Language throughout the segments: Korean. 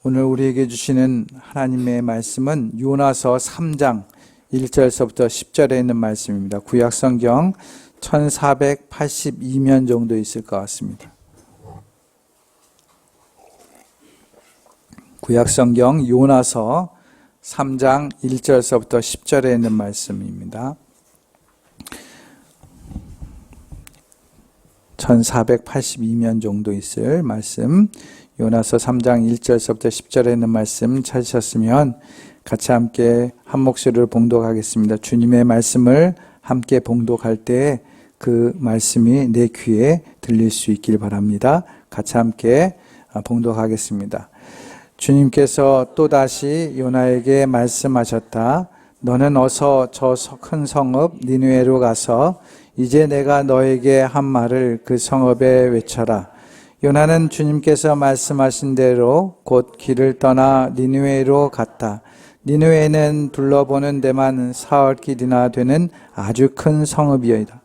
오늘 우리에게 주시는 하나님의 말씀은 요나서 3장 1절서부터 10절에 있는 말씀입니다. 구약성경 1482면 정도 있을 것 같습니다. 구약성경 요나서 3장 1절서부터 10절에 있는 말씀입니다. 1482면 정도 있을 말씀, 요나서 3장 1절서부터 10절에 있는 말씀 찾으셨으면 같이 함께 한 목소리를 봉독하겠습니다. 주님의 말씀을 함께 봉독할 때 그 말씀이 내 귀에 들릴 수 있길 바랍니다. 같이 함께 봉독하겠습니다. 주님께서 또다시 요나에게 말씀하셨다. 너는 어서 저 큰 성읍 니느웨로 가서 이제 내가 너에게 한 말을 그 성읍에 외쳐라. 요나는 주님께서 말씀하신 대로 곧 길을 떠나 니느웨로 갔다. 니느웨는 둘러보는 데만 사흘길이나 되는 아주 큰 성읍이었다.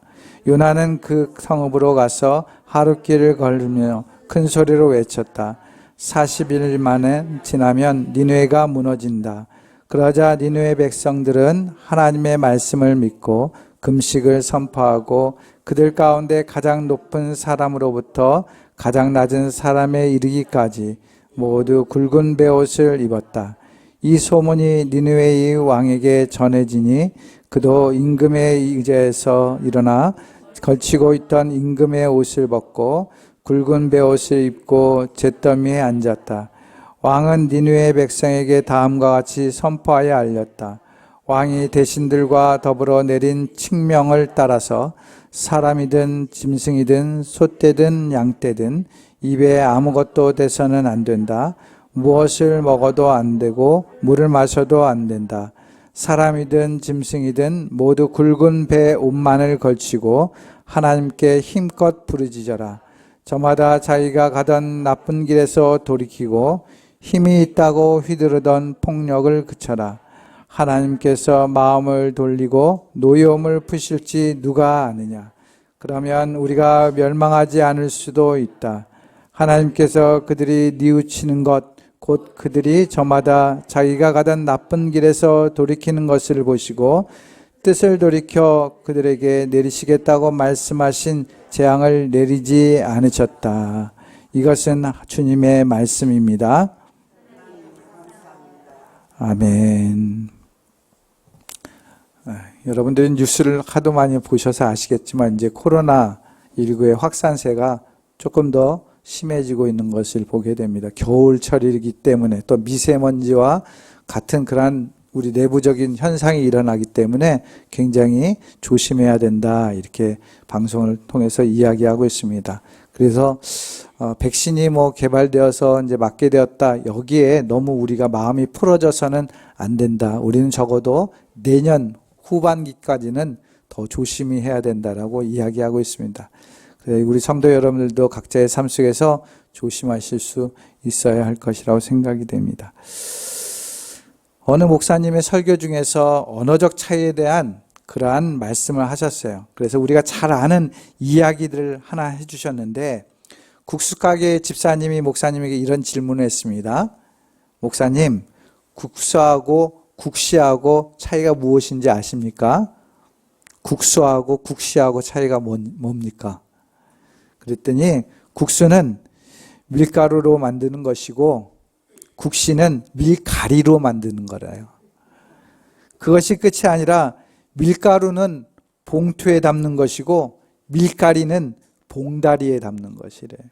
요나는 그 성읍으로 가서 하룻길을 걸으며 큰 소리로 외쳤다. 40일 만에 지나면 니느웨가 무너진다. 그러자 니느웨 백성들은 하나님의 말씀을 믿고 금식을 선포하고 그들 가운데 가장 높은 사람으로부터 가장 낮은 사람에 이르기까지 모두 굵은 베옷을 입었다. 이 소문이 니느웨의 왕에게 전해지니 그도 임금의 의자에서 일어나 걸치고 있던 임금의 옷을 벗고 굵은 베옷을 입고 잿더미에 앉았다. 왕은 니느웨 백성에게 다음과 같이 선포하여 알렸다. 왕이 대신들과 더불어 내린 칙명을 따라서 사람이든 짐승이든 소떼든 양떼든 입에 아무것도 대서는 안 된다. 무엇을 먹어도 안 되고 물을 마셔도 안 된다. 사람이든 짐승이든 모두 굵은 배 옷만을 걸치고 하나님께 힘껏 부르짖어라. 저마다 자기가 가던 나쁜 길에서 돌이키고 힘이 있다고 휘두르던 폭력을 그쳐라. 하나님께서 마음을 돌리고 노여움을 푸실지 누가 아느냐. 그러면 우리가 멸망하지 않을 수도 있다. 하나님께서 그들이 뉘우치는 것 곧 그들이 저마다 자기가 가던 나쁜 길에서 돌이키는 것을 보시고 뜻을 돌이켜 그들에게 내리시겠다고 말씀하신 재앙을 내리지 않으셨다. 이것은 주님의 말씀입니다. 아멘. 여러분들이 뉴스를 하도 많이 보셔서 아시겠지만 이제 코로나19의 확산세가 조금 더 심해지고 있는 것을 보게 됩니다. 겨울철이기 때문에 또 미세먼지와 같은 그러한 우리 내부적인 현상이 일어나기 때문에 굉장히 조심해야 된다. 이렇게 방송을 통해서 이야기하고 있습니다. 그래서 백신이 개발되어서 이제 맞게 되었다. 여기에 너무 우리가 마음이 풀어져서는 안 된다. 우리는 적어도 내년 후반기까지는 더 조심히 해야 된다라고 이야기하고 있습니다. 우리 성도 여러분들도 각자의 삶 속에서 조심하실 수 있어야 할 것이라고 생각이 됩니다. 어느 목사님의 설교 중에서 언어적 차이에 대한 그러한 말씀을 하셨어요. 그래서 우리가 잘 아는 이야기들을 하나 해주셨는데 국수가게 집사님이 목사님에게 이런 질문을 했습니다. 목사님, 국수하고 국시하고 차이가 무엇인지 아십니까? 국수하고 국시하고 차이가 뭡니까? 그랬더니 국수는 밀가루로 만드는 것이고 국시는 밀가리로 만드는 거래요. 그것이 끝이 아니라 밀가루는 봉투에 담는 것이고 밀가리는 봉다리에 담는 것이래요.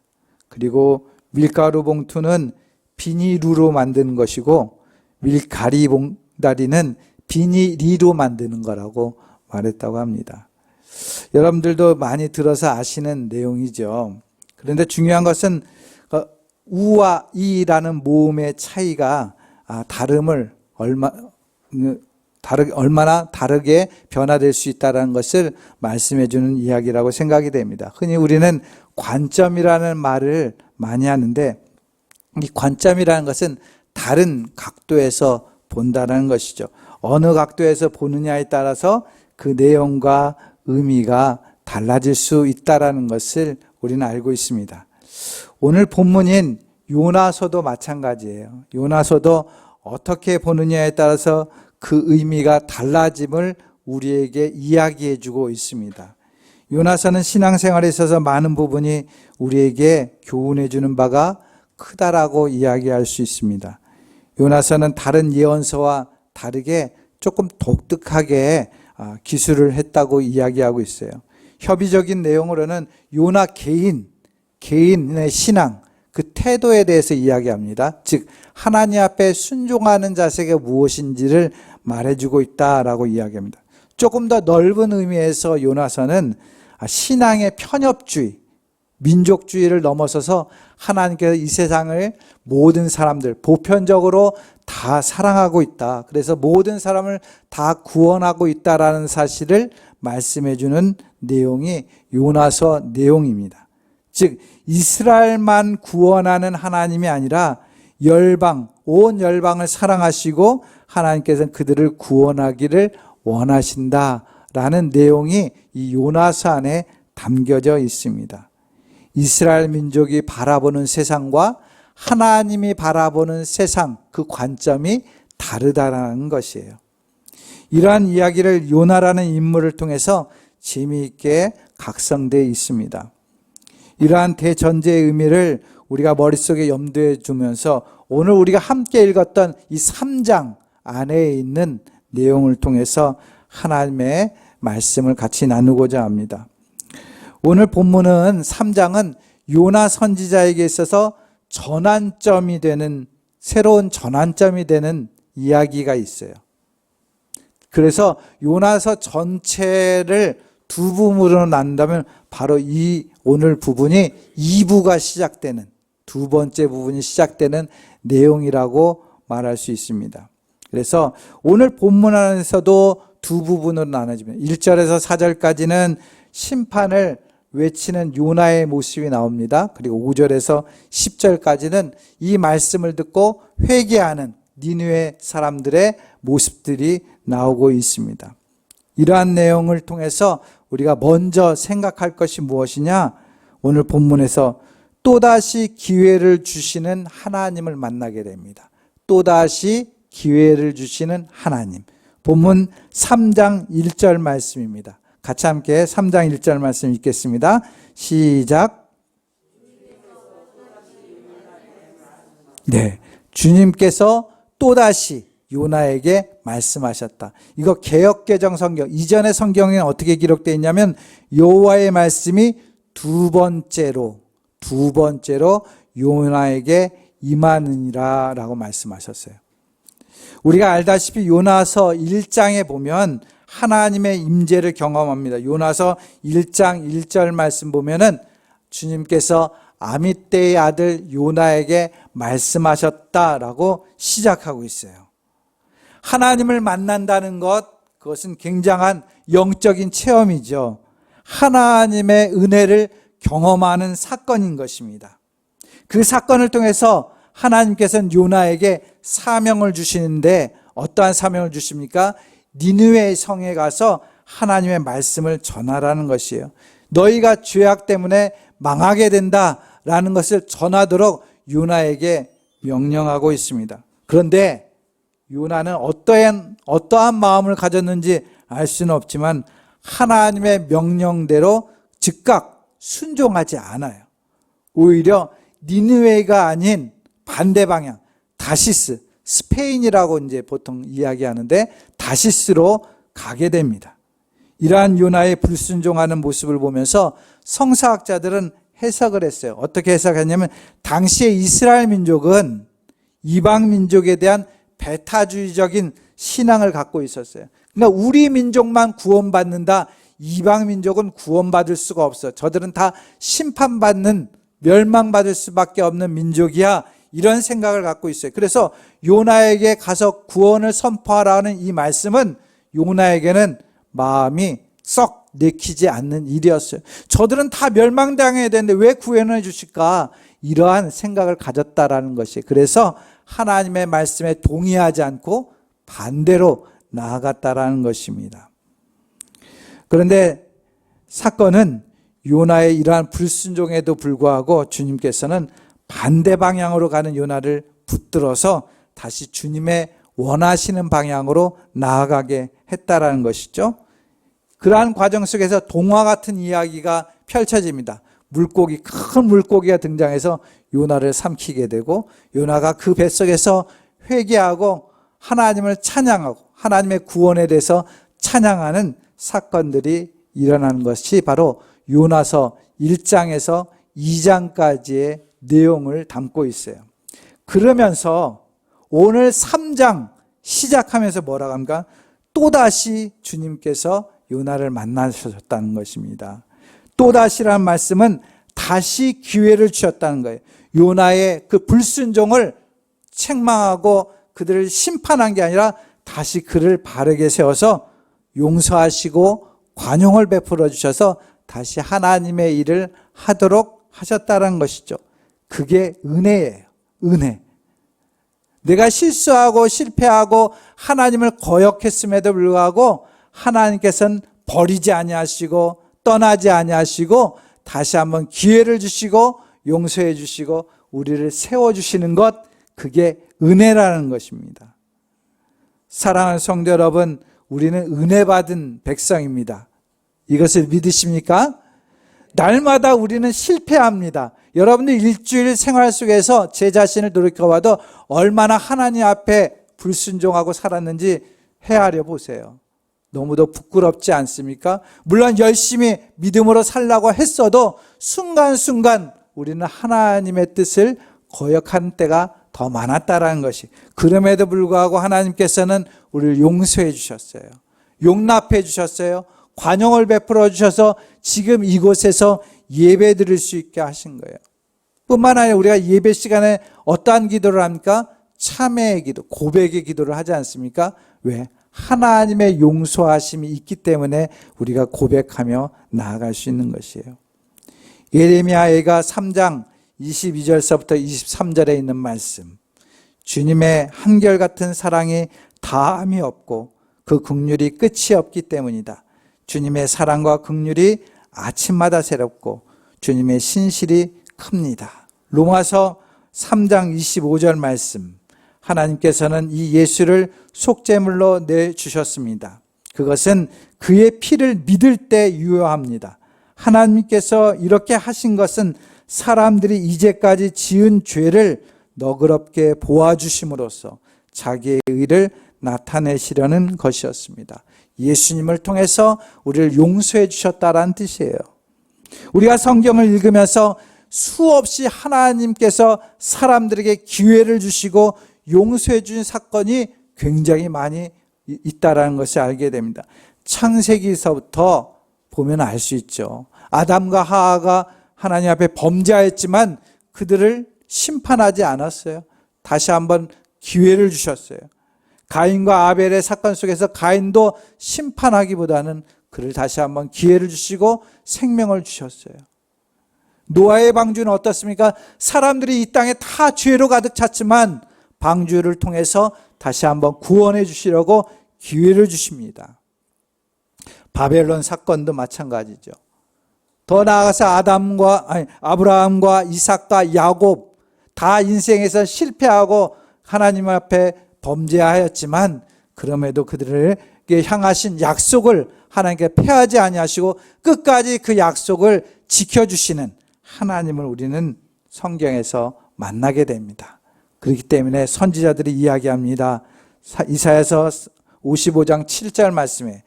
그리고 밀가루 봉투는 비닐루로 만드는 것이고 밀가리 봉다리는 비닐리로 만드는 거라고 말했다고 합니다. 여러분들도 많이 들어서 아시는 내용이죠. 그런데 중요한 것은 우와 이라는 모음의 차이가 다름을 얼마나 다르게 변화될 수 있다는 것을 말씀해 주는 이야기라고 생각이 됩니다. 흔히 우리는 관점이라는 말을 많이 하는데 이 관점이라는 것은 다른 각도에서 본다는 것이죠. 어느 각도에서 보느냐에 따라서 그 내용과 의미가 달라질 수 있다는 것을 우리는 알고 있습니다. 오늘 본문인 요나서도 마찬가지예요. 요나서도 어떻게 보느냐에 따라서 그 의미가 달라짐을 우리에게 이야기해 주고 있습니다. 요나서는 신앙생활에 있어서 많은 부분이 우리에게 교훈해 주는 바가 크다라고 이야기할 수 있습니다. 요나서는 다른 예언서와 다르게 조금 독특하게 기술을 했다고 이야기하고 있어요. 협의적인 내용으로는 요나 개인의 신앙, 그 태도에 대해서 이야기합니다. 즉 하나님 앞에 순종하는 자세가 무엇인지를 말해주고 있다라고 이야기합니다. 조금 더 넓은 의미에서 요나서는 신앙의 편협주의, 민족주의를 넘어서서 하나님께서 이 세상을 모든 사람들 보편적으로 다 사랑하고 있다. 그래서 모든 사람을 다 구원하고 있다라는 사실을 말씀해 주는 내용이 요나서 내용입니다. 즉 이스라엘만 구원하는 하나님이 아니라 열방, 온 열방을 사랑하시고 하나님께서는 그들을 구원하기를 원하신다라는 내용이 이 요나서 안에 담겨져 있습니다. 이스라엘 민족이 바라보는 세상과 하나님이 바라보는 세상, 그 관점이 다르다는 것이에요. 이러한 이야기를 요나라는 인물을 통해서 재미있게 각성되어 있습니다. 이러한 대전제의 의미를 우리가 머릿속에 염두에 두면서 오늘 우리가 함께 읽었던 이 3장 안에 있는 내용을 통해서 하나님의 말씀을 같이 나누고자 합니다. 오늘 본문은 3장은 요나 선지자에게 있어서 전환점이 되는, 새로운 전환점이 되는 이야기가 있어요. 그래서 요나서 전체를 두 부분으로 나눈다면 바로 이 오늘 부분이 2부가 시작되는, 두 번째 부분이 시작되는 내용이라고 말할 수 있습니다. 그래서 오늘 본문 안에서도 두 부분으로 나눠집니다. 1절에서 4절까지는 심판을 외치는 요나의 모습이 나옵니다. 그리고 5절에서 10절까지는 이 말씀을 듣고 회개하는 니느웨 사람들의 모습들이 나오고 있습니다. 이러한 내용을 통해서 우리가 먼저 생각할 것이 무엇이냐? 오늘 본문에서 또다시 기회를 주시는 하나님을 만나게 됩니다. 또다시 기회를 주시는 하나님. 본문 3장 1절 말씀입니다. 같이 함께 3장 1절 말씀 읽겠습니다. 시작. 네, 주님께서 또다시 요나에게 말씀하셨다. 이거 개역개정 성경, 이전의 성경에는 어떻게 기록되어 있냐면 여호와의 말씀이 두 번째로 요나에게 임하느니라 라고 말씀하셨어요. 우리가 알다시피 요나서 1장에 보면 하나님의 임재를 경험합니다. 요나서 1장 1절 말씀 보면은 주님께서 아미떼의 아들 요나에게 말씀하셨다라고 시작하고 있어요. 하나님을 만난다는 것, 그것은 굉장한 영적인 체험이죠. 하나님의 은혜를 경험하는 사건인 것입니다. 그 사건을 통해서 하나님께서는 요나에게 사명을 주시는데 어떠한 사명을 주십니까? 니느웨 성에 가서 하나님의 말씀을 전하라는 것이에요. 너희가 죄악 때문에 망하게 된다라는 것을 전하도록 요나에게 명령하고 있습니다. 그런데 요나는 어떠한 마음을 가졌는지 알 수는 없지만 하나님의 명령대로 즉각 순종하지 않아요. 오히려 니느웨가 아닌 반대 방향, 다시스, 스페인이라고 이제 보통 이야기하는데 다시스로 가게 됩니다. 이러한 요나의 불순종하는 모습을 보면서 성사학자들은 해석을 했어요. 어떻게 해석했냐면 당시의 이스라엘 민족은 이방 민족에 대한 배타주의적인 신앙을 갖고 있었어요. 그러니까 우리 민족만 구원받는다, 이방 민족은 구원받을 수가 없어. 저들은 다 심판받는, 멸망받을 수밖에 없는 민족이야. 이런 생각을 갖고 있어요. 그래서 요나에게 가서 구원을 선포하라는 이 말씀은 요나에게는 마음이 썩 내키지 않는 일이었어요. 저들은 다 멸망당해야 되는데 왜 구원해 주실까? 이러한 생각을 가졌다라는 것이에요. 그래서 하나님의 말씀에 동의하지 않고 반대로 나아갔다라는 것입니다. 그런데 사건은 요나의 이러한 불순종에도 불구하고 주님께서는 반대 방향으로 가는 요나를 붙들어서 다시 주님의 원하시는 방향으로 나아가게 했다라는 것이죠. 그러한 과정 속에서 동화 같은 이야기가 펼쳐집니다. 큰 물고기가 등장해서 요나를 삼키게 되고, 요나가 그 뱃속에서 회개하고 하나님을 찬양하고 하나님의 구원에 대해서 찬양하는 사건들이 일어나는 것이 바로 요나서 1장에서 2장까지의 내용을 담고 있어요. 그러면서 오늘 3장 시작하면서 뭐라고 합니까? 또다시 주님께서 요나를 만나셨다는 것입니다. 또다시라는 말씀은 다시 기회를 주셨다는 거예요. 요나의 그 불순종을 책망하고 그들을 심판한 게 아니라 다시 그를 바르게 세워서 용서하시고 관용을 베풀어 주셔서 다시 하나님의 일을 하도록 하셨다는 것이죠. 그게 은혜예요. 은혜. 내가 실수하고 실패하고 하나님을 거역했음에도 불구하고 하나님께서는 버리지 아니하시고 떠나지 아니하시고 다시 한번 기회를 주시고 용서해 주시고 우리를 세워주시는 것, 그게 은혜라는 것입니다. 사랑하는 성도 여러분, 우리는 은혜 받은 백성입니다. 이것을 믿으십니까? 날마다 우리는 실패합니다. 여러분들 일주일 생활 속에서 제 자신을 돌이켜봐도 얼마나 하나님 앞에 불순종하고 살았는지 헤아려 보세요. 너무도 부끄럽지 않습니까? 물론 열심히 믿음으로 살라고 했어도 순간순간 우리는 하나님의 뜻을 거역하는 때가 더 많았다라는 것이, 그럼에도 불구하고 하나님께서는 우리를 용서해 주셨어요. 용납해 주셨어요. 관용을 베풀어 주셔서 지금 이곳에서 예배 드릴 수 있게 하신 거예요. 뿐만 아니라 우리가 예배 시간에 어떠한 기도를 합니까? 참회의 기도, 고백의 기도를 하지 않습니까? 왜? 하나님의 용서하심이 있기 때문에 우리가 고백하며 나아갈 수 있는 것이에요. 예레미야가 3장 22절서부터 23절에 있는 말씀, 주님의 한결같은 사랑이 다함이 없고 그 긍휼이 끝이 없기 때문이다. 주님의 사랑과 긍휼이 아침마다 새롭고 주님의 신실이 큽니다. 로마서 3장 25절 말씀, 하나님께서는 이 예수를 속죄물로 내주셨습니다. 그것은 그의 피를 믿을 때 유효합니다. 하나님께서 이렇게 하신 것은 사람들이 이제까지 지은 죄를 너그럽게 보아주심으로써 자기의 의를 나타내시려는 것이었습니다. 예수님을 통해서 우리를 용서해 주셨다라는 뜻이에요. 우리가 성경을 읽으면서 수없이 하나님께서 사람들에게 기회를 주시고 용서해 주신 사건이 굉장히 많이 있다라는 것을 알게 됩니다. 창세기서부터 보면 알 수 있죠. 아담과 하와가 하나님 앞에 범죄하였지만 그들을 심판하지 않았어요. 다시 한번 기회를 주셨어요. 가인과 아벨의 사건 속에서 가인도 심판하기보다는 그를 다시 한번 기회를 주시고 생명을 주셨어요. 노아의 방주는 어떻습니까? 사람들이 이 땅에 다 죄로 가득 찼지만 방주를 통해서 다시 한번 구원해 주시려고 기회를 주십니다. 바벨론 사건도 마찬가지죠. 더 나아가서 아브라함과 이삭과 야곱 다 인생에서 실패하고 하나님 앞에 범죄하였지만 그럼에도 그들에게 향하신 약속을 하나님께 폐하지 아니하시고 끝까지 그 약속을 지켜주시는 하나님을 우리는 성경에서 만나게 됩니다. 그렇기 때문에 선지자들이 이야기합니다. 이사야서 55장 7절 말씀에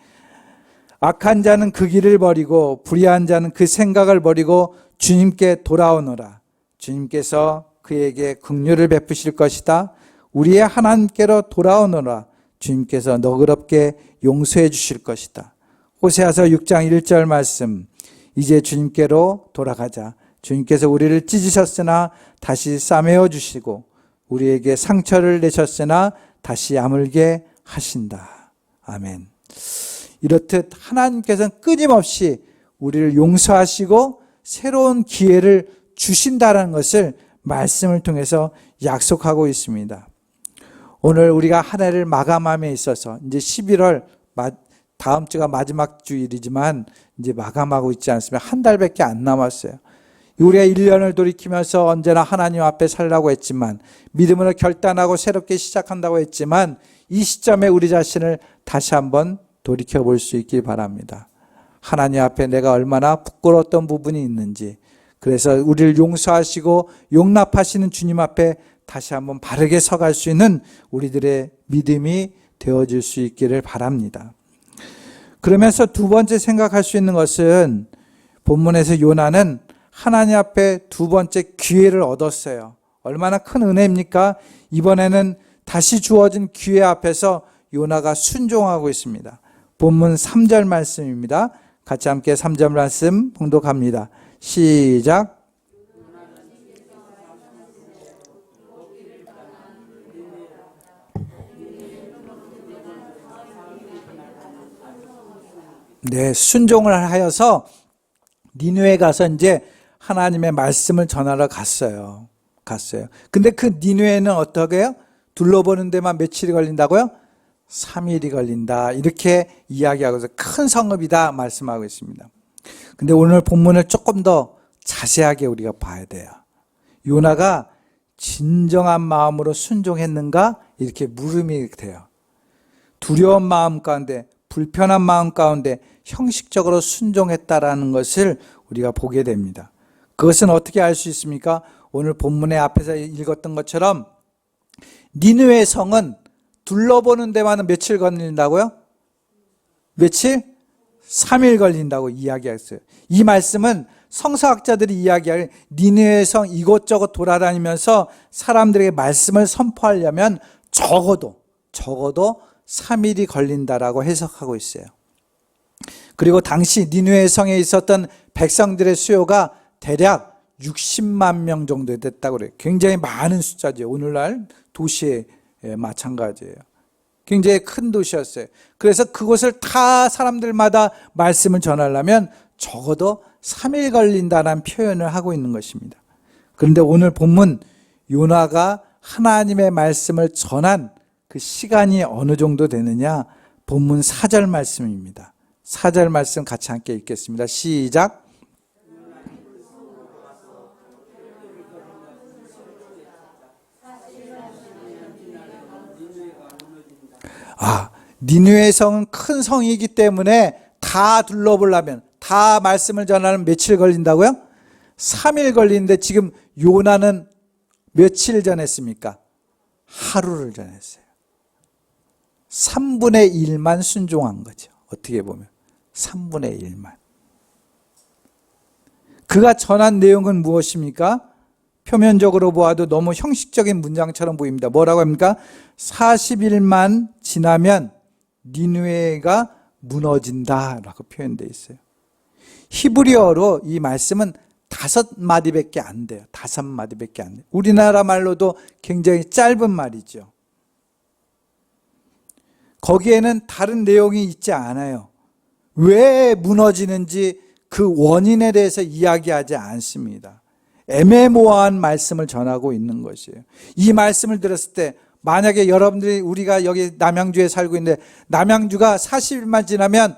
악한 자는 그 길을 버리고 불의한 자는 그 생각을 버리고 주님께 돌아오노라. 주님께서 그에게 긍휼을 베푸실 것이다. 우리의 하나님께로 돌아오노라. 주님께서 너그럽게 용서해 주실 것이다. 호세아서 6장 1절 말씀, 이제 주님께로 돌아가자. 주님께서 우리를 찢으셨으나 다시 싸매어 주시고 우리에게 상처를 내셨으나 다시 아물게 하신다. 아멘. 이렇듯 하나님께서는 끊임없이 우리를 용서하시고 새로운 기회를 주신다는 것을 말씀을 통해서 약속하고 있습니다. 오늘 우리가 한 해를 마감함에 있어서 이제 11월 다음 주가 마지막 주일이지만 이제 마감하고 있지 않습니까? 한 달밖에 안 남았어요. 우리가 1년을 돌이키면서 언제나 하나님 앞에 살라고 했지만, 믿음으로 결단하고 새롭게 시작한다고 했지만, 이 시점에 우리 자신을 다시 한번 돌이켜볼 수 있길 바랍니다. 하나님 앞에 내가 얼마나 부끄러웠던 부분이 있는지, 그래서 우리를 용서하시고 용납하시는 주님 앞에 다시 한번 바르게 서갈 수 있는 우리들의 믿음이 되어질 수 있기를 바랍니다. 그러면서 두 번째 생각할 수 있는 것은, 본문에서 요나는 하나님 앞에 두 번째 기회를 얻었어요. 얼마나 큰 은혜입니까? 이번에는 다시 주어진 기회 앞에서 요나가 순종하고 있습니다. 본문 3절 말씀입니다. 같이 함께 3절 말씀 봉독합니다. 시작. 네, 순종을 하여서 니느웨에 가서 이제 하나님의 말씀을 전하러 갔어요. 근데 그 니느웨는 어떻게 해요? 둘러보는 데만 며칠이 걸린다고요? 3일이 걸린다. 이렇게 이야기하고서 큰 성읍이다 말씀하고 있습니다. 근데 오늘 본문을 조금 더 자세하게 우리가 봐야 돼요. 요나가 진정한 마음으로 순종했는가? 이렇게 물음이 돼요. 두려운 마음 가운데, 불편한 마음 가운데 형식적으로 순종했다라는 것을 우리가 보게 됩니다. 그것은 어떻게 알 수 있습니까? 오늘 본문의 앞에서 읽었던 것처럼 니느웨 성은 둘러보는 데만 며칠 걸린다고요? 며칠? 3일 걸린다고 이야기했어요. 이 말씀은 성서학자들이 이야기할 니느웨 성 이곳저곳 돌아다니면서 사람들에게 말씀을 선포하려면 적어도 3일이 걸린다라고 해석하고 있어요. 그리고 당시 니느웨 성에 있었던 백성들의 수요가 대략 60만 명 정도 됐다고 그래요. 굉장히 많은 숫자죠. 오늘날 도시에 마찬가지예요. 굉장히 큰 도시였어요. 그래서 그곳을 다 사람들마다 말씀을 전하려면 적어도 3일 걸린다는 표현을 하고 있는 것입니다. 그런데 오늘 본문 요나가 하나님의 말씀을 전한 그 시간이 어느 정도 되느냐? 본문 4절 말씀입니다. 4절 말씀 같이 함께 읽겠습니다. 시작. 니느웨 성은 큰 성이기 때문에 다 둘러보려면, 다 말씀을 전하려면 며칠 걸린다고요? 3일 걸리는데 지금 요나는 며칠 전했습니까? 하루를 전했어요. 3분의 1만 순종한 거죠. 어떻게 보면 3분의 1만. 그가 전한 내용은 무엇입니까? 표면적으로 보아도 너무 형식적인 문장처럼 보입니다. 뭐라고 합니까? 40일만 지나면 니느웨가 무너진다라고 표현되어 있어요. 히브리어로 이 말씀은 5마디밖에 안 돼요. 5마디밖에 안 돼요. 우리나라 말로도 굉장히 짧은 말이죠. 거기에는 다른 내용이 있지 않아요. 왜 무너지는지 그 원인에 대해서 이야기하지 않습니다. 애매모호한 말씀을 전하고 있는 것이에요. 이 말씀을 들었을 때 만약에 여러분들이, 우리가 여기 남양주에 살고 있는데 남양주가 40일만 지나면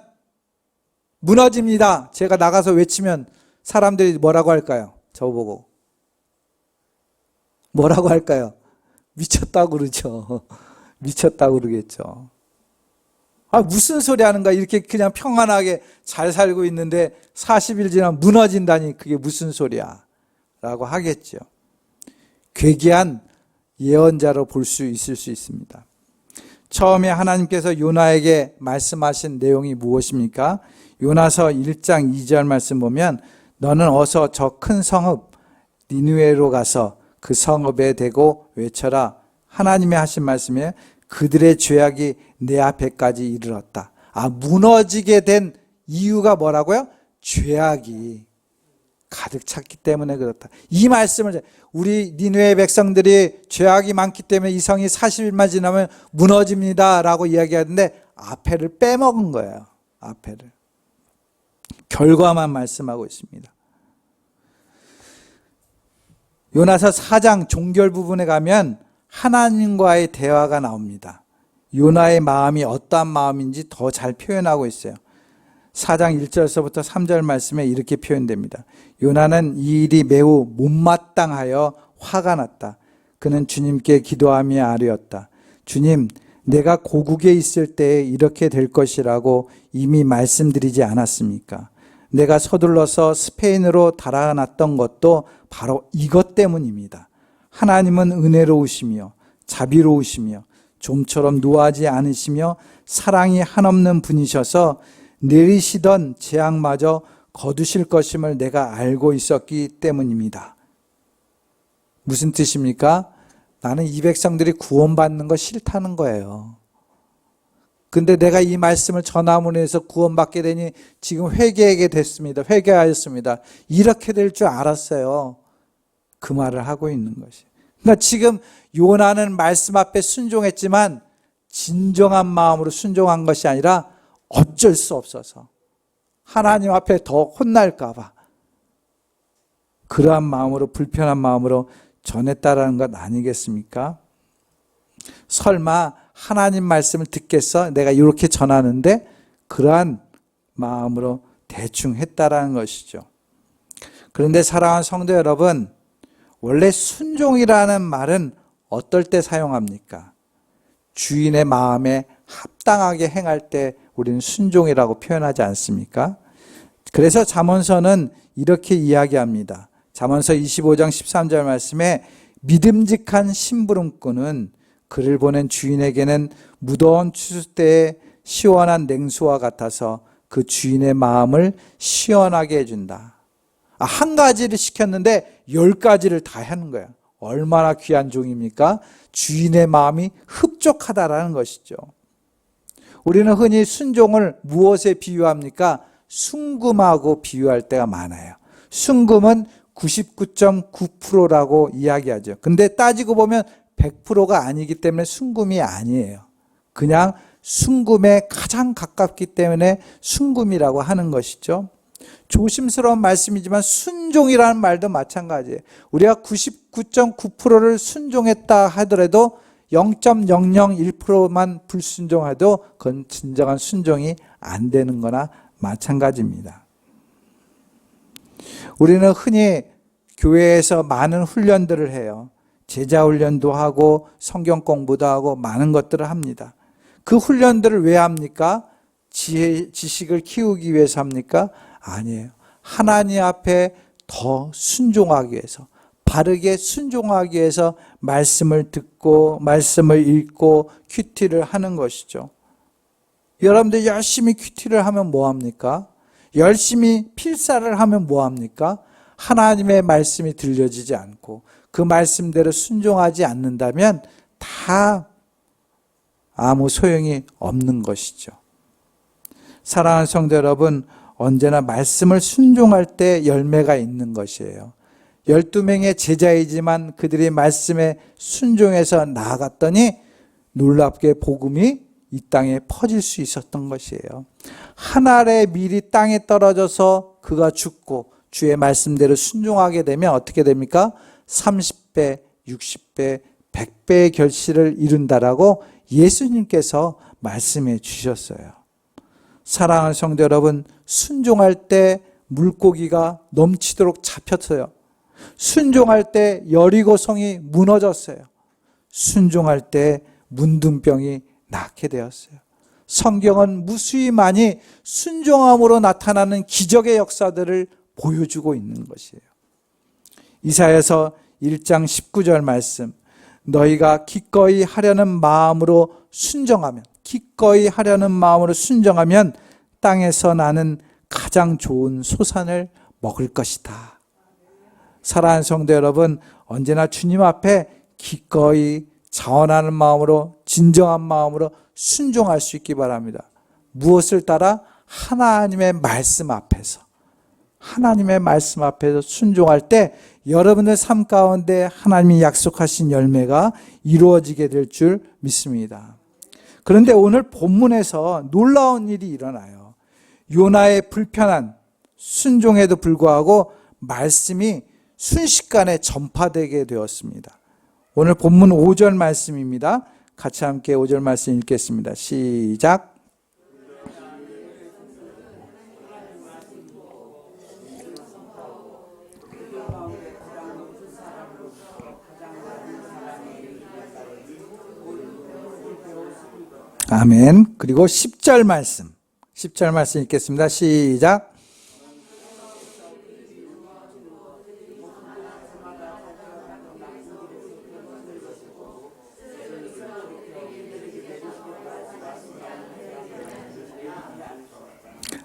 무너집니다. 제가 나가서 외치면 사람들이 뭐라고 할까요? 저보고 뭐라고 할까요? 미쳤다고 그러죠. 미쳤다고 그러겠죠. 무슨 소리 하는가? 이렇게 그냥 평안하게 잘 살고 있는데 40일 지나면 무너진다니 그게 무슨 소리야? 라고 하겠죠. 괴기한 예언자로 볼 수 있을 수 있습니다. 처음에 하나님께서 요나에게 말씀하신 내용이 무엇입니까? 요나서 1장 2절 말씀 보면 너는 어서 저 큰 성읍 니느웨로 가서 그 성읍에 대고 외쳐라. 하나님의 하신 말씀에 그들의 죄악이 내 앞에까지 이르렀다. 무너지게 된 이유가 뭐라고요? 죄악이 가득 찼기 때문에 그렇다. 이 말씀을, 우리 니느웨 백성들이 죄악이 많기 때문에 이 성이 40일만 지나면 무너집니다 라고 이야기하는데 앞에를 빼먹은 거예요. 앞에를. 결과만 말씀하고 있습니다. 요나서 4장 종결 부분에 가면 하나님과의 대화가 나옵니다. 요나의 마음이 어떠한 마음인지 더 잘 표현하고 있어요. 4장 1절서부터 3절 말씀에 이렇게 표현됩니다. 요나는 이 일이 매우 못마땅하여 화가 났다. 그는 주님께 기도하며 아뢰었다. 주님, 내가 고국에 있을 때 이렇게 될 것이라고 이미 말씀드리지 않았습니까? 내가 서둘러서 스페인으로 달아났던 것도 바로 이것 때문입니다. 하나님은 은혜로우시며 자비로우시며 좀처럼 노하지 않으시며 사랑이 한없는 분이셔서 내리시던 재앙마저 거두실 것임을 내가 알고 있었기 때문입니다. 무슨 뜻입니까? 나는 이 백성들이 구원받는 거 싫다는 거예요. 근데 내가 이 말씀을 전함으로 해서 구원받게 되니 지금 회개하게 됐습니다. 회개하였습니다. 이렇게 될 줄 알았어요. 그 말을 하고 있는 것이. 그러니까 지금 요나는 말씀 앞에 순종했지만 진정한 마음으로 순종한 것이 아니라 어쩔 수 없어서 하나님 앞에 더 혼날까 봐 그러한 마음으로, 불편한 마음으로 전했다라는 것 아니겠습니까? 설마 하나님 말씀을 듣겠어? 내가 이렇게 전하는데 그러한 마음으로 대충 했다라는 것이죠. 그런데 사랑하는 성도 여러분, 원래 순종이라는 말은 어떨 때 사용합니까? 주인의 마음에 합당하게 행할 때 우리는 순종이라고 표현하지 않습니까? 그래서 잠언서는 이렇게 이야기합니다. 잠언서 25장 13절 말씀에 믿음직한 심부름꾼은 그를 보낸 주인에게는 무더운 추수 때에 시원한 냉수와 같아서 그 주인의 마음을 시원하게 해준다. 한 가지를 시켰는데 10가지를 다 하는 거야. 얼마나 귀한 종입니까? 주인의 마음이 흡족하다라는 것이죠. 우리는 흔히 순종을 무엇에 비유합니까? 순금하고 비유할 때가 많아요. 순금은 99.9%라고 이야기하죠. 근데 따지고 보면 100%가 아니기 때문에 순금이 아니에요. 그냥 순금에 가장 가깝기 때문에 순금이라고 하는 것이죠. 조심스러운 말씀이지만 순종이라는 말도 마찬가지예요. 우리가 99.9%를 순종했다 하더라도 0.001%만 불순종해도 그건 진정한 순종이 안 되는 거나 마찬가지입니다. 우리는 흔히 교회에서 많은 훈련들을 해요. 제자 훈련도 하고 성경 공부도 하고 많은 것들을 합니다. 그 훈련들을 왜 합니까? 지식을 키우기 위해서 합니까? 아니에요. 하나님 앞에 더 순종하기 위해서, 바르게 순종하기 위해서 말씀을 듣고 말씀을 읽고 큐티를 하는 것이죠. 여러분들 열심히 큐티를 하면 뭐합니까? 열심히 필사를 하면 뭐합니까? 하나님의 말씀이 들려지지 않고 그 말씀대로 순종하지 않는다면 다 아무 소용이 없는 것이죠. 사랑하는 성도 여러분, 언제나 말씀을 순종할 때 열매가 있는 것이에요. 12명의 제자이지만 그들이 말씀에 순종해서 나아갔더니 놀랍게 복음이 이 땅에 퍼질 수 있었던 것이에요. 한 알의 밀이 땅에 떨어져서 그가 죽고 주의 말씀대로 순종하게 되면 어떻게 됩니까? 30배, 60배, 100배의 결실을 이룬다라고 예수님께서 말씀해 주셨어요. 사랑하는 성도 여러분, 순종할 때 물고기가 넘치도록 잡혔어요. 순종할 때 여리고성이 무너졌어요. 순종할 때 문둥병이 낫게 되었어요. 성경은 무수히 많이 순종함으로 나타나는 기적의 역사들을 보여주고 있는 것이에요. 이사야서 1장 19절 말씀, 너희가 기꺼이 하려는 마음으로 순종하면, 기꺼이 하려는 마음으로 순종하면 땅에서 나는 가장 좋은 소산을 먹을 것이다. 사랑하는 성도 여러분, 언제나 주님 앞에 기꺼이 자원하는 마음으로, 진정한 마음으로 순종할 수 있기 바랍니다. 무엇을 따라? 하나님의 말씀 앞에서. 하나님의 말씀 앞에서 순종할 때 여러분의 삶 가운데 하나님이 약속하신 열매가 이루어지게 될 줄 믿습니다. 그런데 오늘 본문에서 놀라운 일이 일어나요. 요나의 불편한 순종에도 불구하고 말씀이 순식간에 전파되게 되었습니다. 오늘 본문 5절 말씀입니다. 같이 함께 5절 말씀 읽겠습니다. 시작. 아멘. 그리고 10절 말씀. 10절 말씀 읽겠습니다. 시작.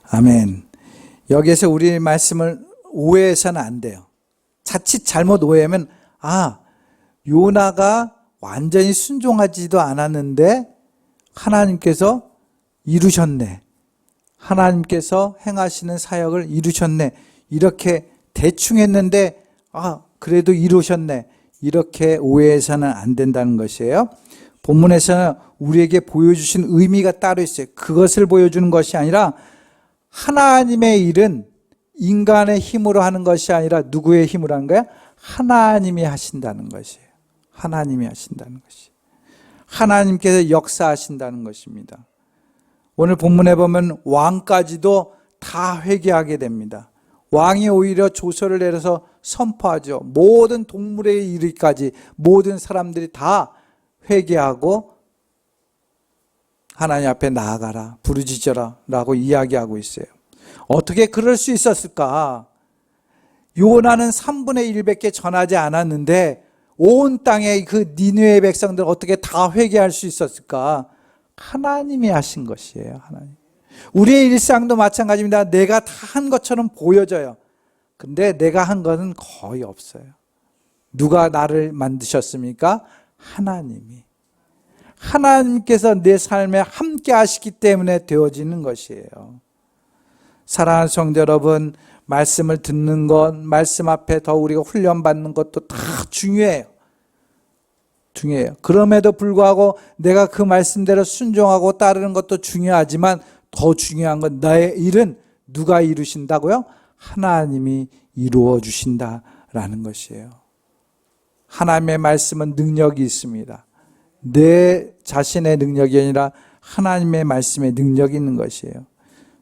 아멘. 여기에서 우리 말씀을 오해해서는 안 돼요. 자칫 잘못 오해하면 요나가 완전히 순종하지도 않았는데 하나님께서 이루셨네. 하나님께서 행하시는 사역을 이루셨네. 이렇게 대충 했는데 그래도 이루셨네. 이렇게 오해해서는 안 된다는 것이에요. 본문에서는 우리에게 보여주신 의미가 따로 있어요. 그것을 보여주는 것이 아니라 하나님의 일은 인간의 힘으로 하는 것이 아니라 누구의 힘으로 하는 거야? 하나님이 하신다는 것이에요. 하나님이 하신다는 것이에요. 하나님께서 역사하신다는 것입니다. 오늘 본문에 보면 왕까지도 다 회개하게 됩니다. 왕이 오히려 조서를 내려서 선포하죠. 모든 동물에 이르기까지 모든 사람들이 다 회개하고 하나님 앞에 나아가라, 부르짖어라 라고 이야기하고 있어요. 어떻게 그럴 수 있었을까? 요나는 3분의 1밖에 전하지 않았는데 온 땅의 그 니느웨 백성들 어떻게 다 회개할 수 있었을까? 하나님이 하신 것이에요. 하나님. 우리의 일상도 마찬가지입니다. 내가 다 한 것처럼 보여져요. 근데 내가 한 것은 거의 없어요. 누가 나를 만드셨습니까? 하나님이. 하나님께서 내 삶에 함께 하시기 때문에 되어지는 것이에요. 사랑하는 성도 여러분, 말씀을 듣는 것, 말씀 앞에 더 우리가 훈련받는 것도 다 중요해요. 중요해요. 그럼에도 불구하고 내가 그 말씀대로 순종하고 따르는 것도 중요하지만 더 중요한 건 나의 일은 누가 이루신다고요? 하나님이 이루어 주신다라는 것이에요. 하나님의 말씀은 능력이 있습니다. 내 자신의 능력이 아니라 하나님의 말씀에 능력이 있는 것이에요.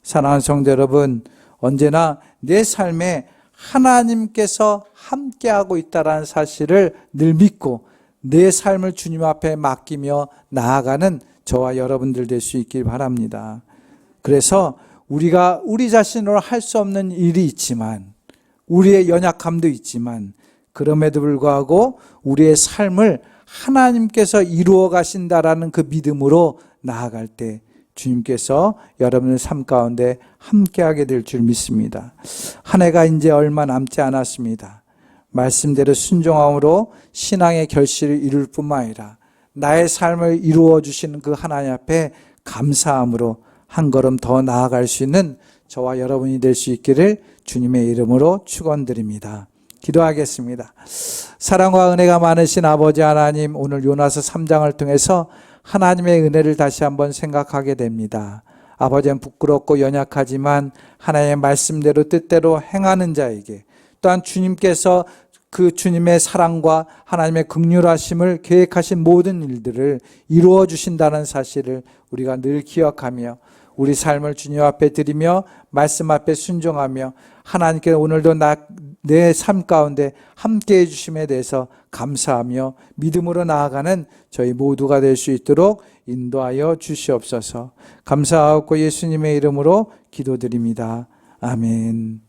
사랑하는 성도 여러분, 언제나 내 삶에 하나님께서 함께하고 있다는 사실을 늘 믿고 내 삶을 주님 앞에 맡기며 나아가는 저와 여러분들 될 수 있길 바랍니다. 그래서 우리가 우리 자신으로 할 수 없는 일이 있지만, 우리의 연약함도 있지만, 그럼에도 불구하고 우리의 삶을 하나님께서 이루어 가신다라는 그 믿음으로 나아갈 때 주님께서 여러분의 삶 가운데 함께하게 될 줄 믿습니다. 한 해가 이제 얼마 남지 않았습니다. 말씀대로 순종함으로 신앙의 결실을 이룰 뿐만 아니라 나의 삶을 이루어 주시는 그 하나님 앞에 감사함으로 한 걸음 더 나아갈 수 있는 저와 여러분이 될 수 있기를 주님의 이름으로 축원드립니다. 기도하겠습니다. 사랑과 은혜가 많으신 아버지 하나님, 오늘 요나서 3장을 통해서 하나님의 은혜를 다시 한번 생각하게 됩니다. 아버지는 부끄럽고 연약하지만 하나님의 말씀대로 뜻대로 행하는 자에게, 또한 주님께서 그 주님의 사랑과 하나님의 긍휼하심을 계획하신 모든 일들을 이루어 주신다는 사실을 우리가 늘 기억하며 우리 삶을 주님 앞에 드리며 말씀 앞에 순종하며 하나님께 오늘도 내 삶 가운데 함께해 주심에 대해서 감사하며 믿음으로 나아가는 저희 모두가 될 수 있도록 인도하여 주시옵소서. 감사하고 예수님의 이름으로 기도드립니다. 아멘.